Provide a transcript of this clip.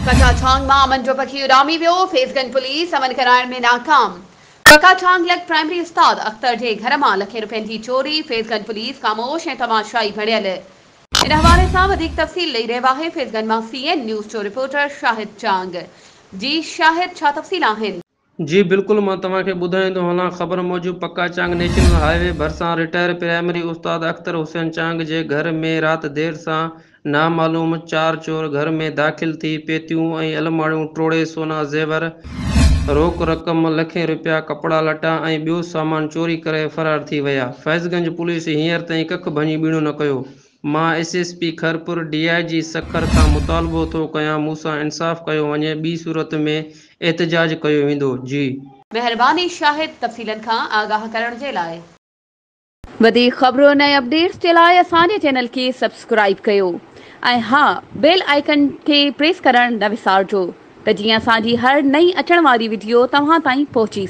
कटाछांग में अमन जो पखी उडामी वियो, फेसगंज पुलिस अमन कराइण में नाकाम। कटाछांग लग प्राइमरी उस्ताद अख्तर जे घर में लखें रुपयनि की चोरी, फेसगंज पुलिस खामोश ऐं तमाशाई भरियल। इन हवाले से अधिक तफ़सील ॾेई रहियो आहे फेसगंज में CN न्यूज़ जो रिपोर्टर शाहिद चांग। जी शाहिद, छा तफ़सील आहिनि? जी बिल्कुल, मां तव्हांखे ॿुधाईंदो हलां। ख़बर मूजिब पक्का चांग नेशनल हाईवे भरिसां रिटायर प्राइमरी उस्ताद अख्तर हुसैन चांग जे घर में राति देर सां नामालूम 4 चोर घर में दाख़िल थी पेतियूं ऐं अलमारियूं टोड़े सोना ज़ेवर, रोक रक़म, लखें रुपया, कपड़ा लटा ऐं ॿियो सामान चोरी करे फ़रार थी विया। फैज़गंज पुलिस हींअर ताईं कख भञी ॿीणो न कयो। मां SSP खरपुर DIG सखर खां मुतालबो थो कयां मूंसां इंसाफ़ कयो वञे, ॿी सूरत में एहतजाज कयो वेंदो। जी मेहरबानी शाहिद, तफ़सीलन खां आगाह करण जे लाइ। वधीक ख़बरुनि ऐं अपडेट्स जे लाइ असांजे चैनल खे सब्सक्राइब कयो ऐं हाँ, बेल आइकन खे प्रेस करण न विसारिजो त जीअं असांजी हर नई अचण वारी वीडियो तव्हां ताईं पहुची